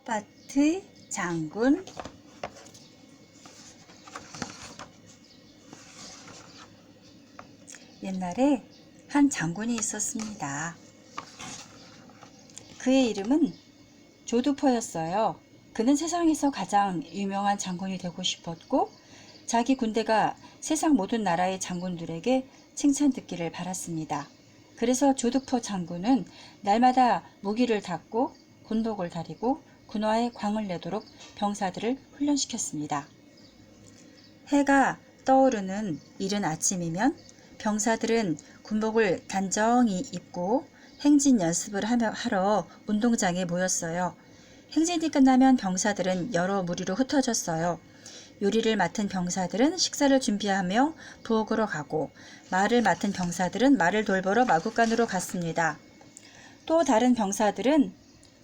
꽃밭의 장군. 옛날에 한 장군이 있었습니다. 그의 이름은 조두포였어요. 그는 세상에서 가장 유명한 장군이 되고 싶었고 자기 군대가 세상 모든 나라의 장군들에게 칭찬 듣기를 바랐습니다. 그래서 조두포 장군은 날마다 무기를 닫고 군복을 다리고 군화에 광을 내도록 병사들을 훈련시켰습니다. 해가 떠오르는 이른 아침이면 병사들은 군복을 단정히 입고 행진 연습을 하러 운동장에 모였어요. 행진이 끝나면 병사들은 여러 무리로 흩어졌어요. 요리를 맡은 병사들은 식사를 준비하며 부엌으로 가고 말을 맡은 병사들은 말을 돌보러 마구간으로 갔습니다. 또 다른 병사들은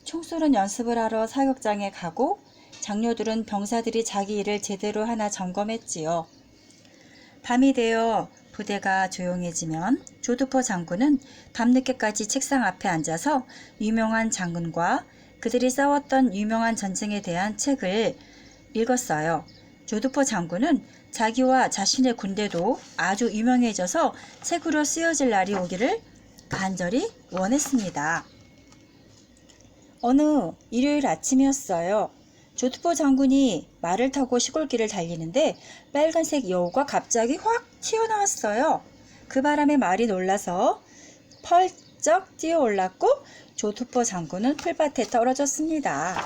총 쏘는 연습을 하러 사격장에 가고 장료들은 병사들이 자기 일을 제대로 하나 점검했지요. 밤이 되어 부대가 조용해지면 조두포 장군은 밤늦게까지 책상 앞에 앉아서 유명한 장군과 그들이 싸웠던 유명한 전쟁에 대한 책을 읽었어요. 조두포 장군은 자기와 자신의 군대도 아주 유명해져서 책으로 쓰여질 날이 오기를 간절히 원했습니다. 어느 일요일 아침이었어요. 조두포 장군이 말을 타고 시골길을 달리는데 빨간색 여우가 갑자기 확 튀어나왔어요. 그 바람에 말이 놀라서 펄쩍 뛰어올랐고 조두포 장군은 풀밭에 떨어졌습니다.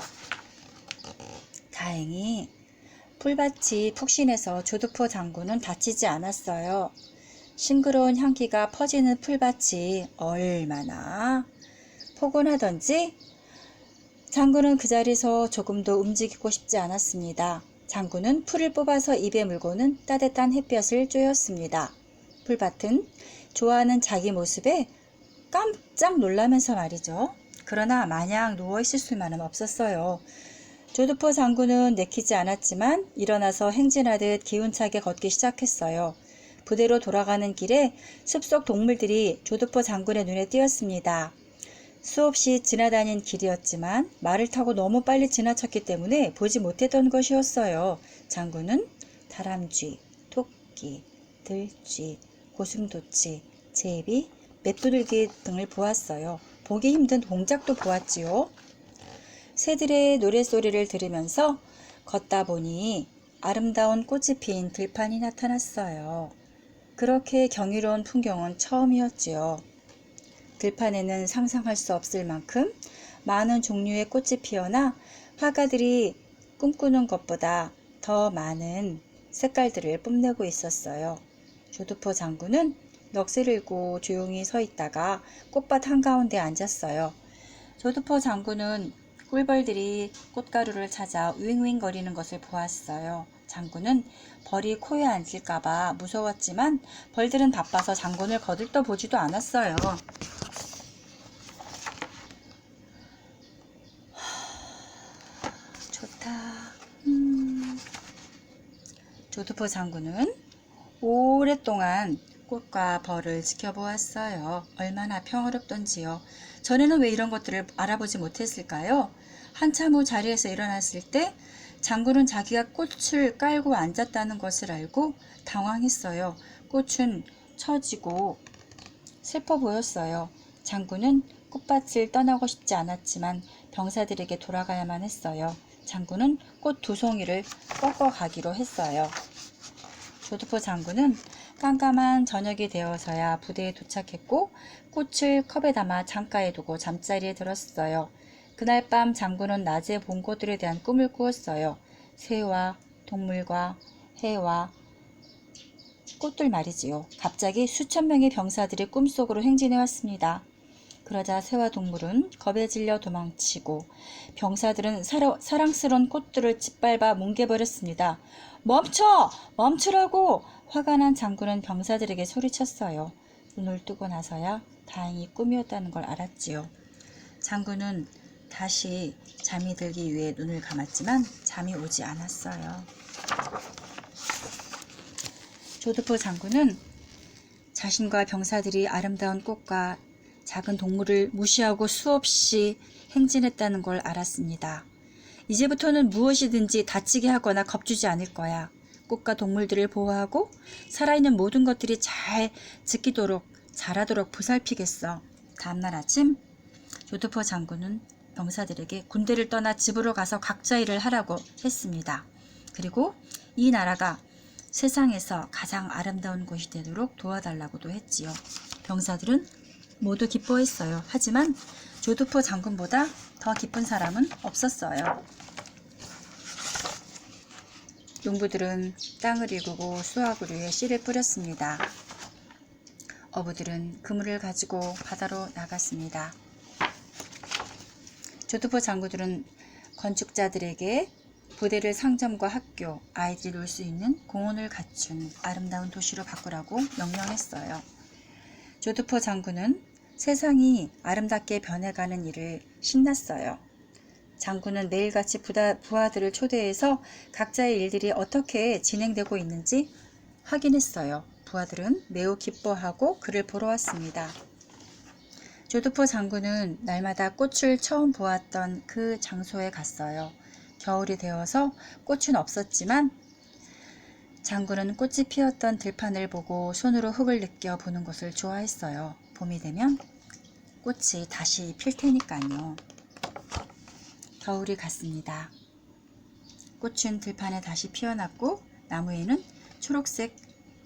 다행히 풀밭이 푹신해서 조두포 장군은 다치지 않았어요. 싱그러운 향기가 퍼지는 풀밭이 얼마나 포근하던지 장군은 그 자리에서 조금도 움직이고 싶지 않았습니다. 장군은 풀을 뽑아서 입에 물고는 따뜻한 햇볕을 쬐었습니다. 풀밭은 좋아하는 자기 모습에 깜짝 놀라면서 말이죠. 그러나 마냥 누워있을 수만은 없었어요. 조두포 장군은 내키지 않았지만 일어나서 행진하듯 기운차게 걷기 시작했어요. 부대로 돌아가는 길에 숲속 동물들이 조두포 장군의 눈에 띄었습니다. 수없이 지나다닌 길이었지만 말을 타고 너무 빨리 지나쳤기 때문에 보지 못했던 것이었어요. 장군은 다람쥐, 토끼, 들쥐, 고슴도치, 제비, 메뚜들기 등을 보았어요. 보기 힘든 동작도 보았지요. 새들의 노랫소리를 들으면서 걷다 보니 아름다운 꽃이 핀 들판이 나타났어요. 그렇게 경이로운 풍경은 처음이었지요. 들판에는 상상할 수 없을 만큼 많은 종류의 꽃이 피어나 화가들이 꿈꾸는 것보다 더 많은 색깔들을 뽐내고 있었어요. 조두포 장군은 넋을 잃고 조용히 서 있다가 꽃밭 한가운데 앉았어요. 조두포 장군은 꿀벌들이 꽃가루를 찾아 윙윙거리는 것을 보았어요. 장군은 벌이 코에 앉을까봐 무서웠지만 벌들은 바빠서 장군을 거들떠보지도 않았어요. 좋다. 조두포 장군은 오랫동안 꽃과 벌을 지켜보았어요. 얼마나 평화롭던지요. 전에는 왜 이런 것들을 알아보지 못했을까요? 한참 후 자리에서 일어났을 때 장군은 자기가 꽃을 깔고 앉았다는 것을 알고 당황했어요. 꽃은 처지고 슬퍼 보였어요. 장군은 꽃밭을 떠나고 싶지 않았지만 병사들에게 돌아가야만 했어요. 장군은 꽃 2송이를 꺾어 가기로 했어요. 조두포 장군은 깜깜한 저녁이 되어서야 부대에 도착했고 꽃을 컵에 담아 창가에 두고 잠자리에 들었어요. 그날 밤 장군은 낮에 본 것들에 대한 꿈을 꾸었어요. 새와 동물과 해와 꽃들 말이지요. 갑자기 수천 명의 병사들이 꿈속으로 행진해 왔습니다. 그러자 새와 동물은 겁에 질려 도망치고 병사들은 사랑스러운 꽃들을 짓밟아 뭉개버렸습니다. 멈춰! 멈추라고! 화가 난 장군은 병사들에게 소리쳤어요. 눈을 뜨고 나서야 다행히 꿈이었다는 걸 알았지요. 장군은 다시 잠이 들기 위해 눈을 감았지만 잠이 오지 않았어요. 조두포 장군은 자신과 병사들이 아름다운 꽃과 작은 동물을 무시하고 수없이 행진했다는 걸 알았습니다. 이제부터는 무엇이든지 다치게 하거나 겁주지 않을 거야. 꽃과 동물들을 보호하고 살아있는 모든 것들이 잘 자라도록 보살피겠어. 다음날 아침 조드포 장군은 병사들에게 군대를 떠나 집으로 가서 각자 일을 하라고 했습니다. 그리고 이 나라가 세상에서 가장 아름다운 곳이 되도록 도와달라고도 했지요. 병사들은 모두 기뻐했어요. 하지만 조드포 장군보다 더 기쁜 사람은 없었어요. 농부들은 땅을 일구고 수확을 위해 씨를 뿌렸습니다. 어부들은 그물을 가지고 바다로 나갔습니다. 조드포 장군들은 건축자들에게 부대를 상점과 학교, 아이들이 놀 수 있는 공원을 갖춘 아름다운 도시로 바꾸라고 명령했어요. 조드포 장군은 세상이 아름답게 변해가는 일을 신났어요. 장군은 매일같이 부하들을 초대해서 각자의 일들이 어떻게 진행되고 있는지 확인했어요. 부하들은 매우 기뻐하고 그를 보러 왔습니다. 조드포 장군은 날마다 꽃을 처음 보았던 그 장소에 갔어요. 겨울이 되어서 꽃은 없었지만 장군은 꽃이 피었던 들판을 보고 손으로 흙을 느껴 보는 것을 좋아했어요. 봄이 되면 꽃이 다시 필 테니까요. 겨울이 갔습니다. 꽃은 들판에 다시 피어났고 나무에는 초록색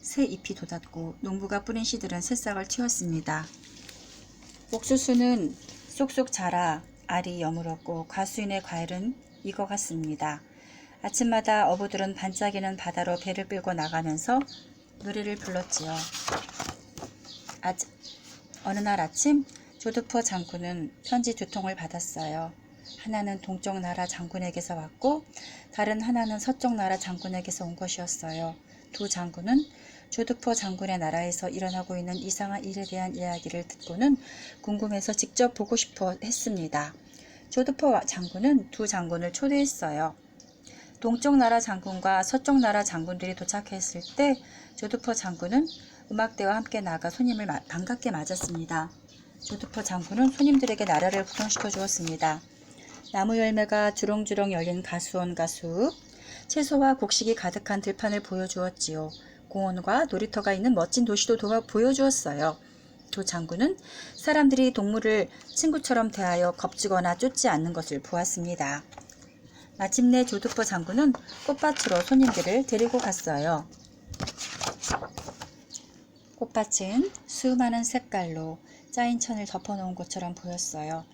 새 잎이 돋았고 농부가 뿌린 씨들은 새싹을 틔웠습니다. 옥수수는 쏙쏙 자라 알이 여물었고 과수인의 과일은 익어갔습니다. 아침마다 어부들은 반짝이는 바다로 배를 끌고 나가면서 노래를 불렀지요. 어느 날 아침 조드포 장군은 편지 2통을 받았어요. 하나는 동쪽 나라 장군에게서 왔고 다른 하나는 서쪽 나라 장군에게서 온 것이었어요. 두 장군은 조드포 장군의 나라에서 일어나고 있는 이상한 일에 대한 이야기를 듣고는 궁금해서 직접 보고 싶어 했습니다. 조드포 장군은 두 장군을 초대했어요. 동쪽 나라 장군과 서쪽 나라 장군들이 도착했을 때 조드포 장군은 음악대와 함께 나가 손님을 반갑게 맞았습니다. 조드포 장군은 손님들에게 나라를 구경시켜 주었습니다. 나무 열매가 주렁주렁 열린 가수원과 숲, 채소와 곡식이 가득한 들판을 보여주었지요. 공원과 놀이터가 있는 멋진 도시도 보여주었어요. 두 장군은 사람들이 동물을 친구처럼 대하여 겁주거나 쫓지 않는 것을 보았습니다. 마침내 조드포 장군은 꽃밭으로 손님들을 데리고 갔어요. 꽃밭은 수많은 색깔로 짜인 천을 덮어놓은 것처럼 보였어요.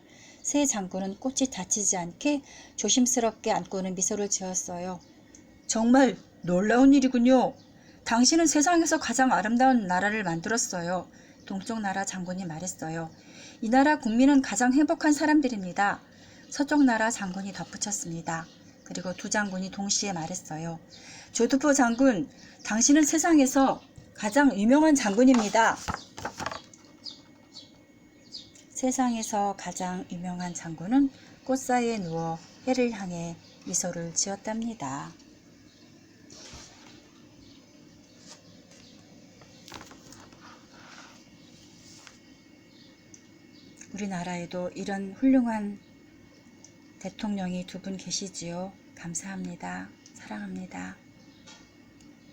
세 장군은 꽃이 다치지 않게 조심스럽게 안고는 미소를 지었어요. 정말 놀라운 일이군요. 당신은 세상에서 가장 아름다운 나라를 만들었어요. 동쪽 나라 장군이 말했어요. 이 나라 국민은 가장 행복한 사람들입니다. 서쪽 나라 장군이 덧붙였습니다. 그리고 두 장군이 동시에 말했어요. 조드포 장군, 당신은 세상에서 가장 유명한 장군입니다. 세상에서 가장 유명한 장군은 꽃 사이에 누워 해를 향해 미소를 지었답니다. 우리나라에도 이런 훌륭한 대통령이 2분 계시지요. 감사합니다. 사랑합니다.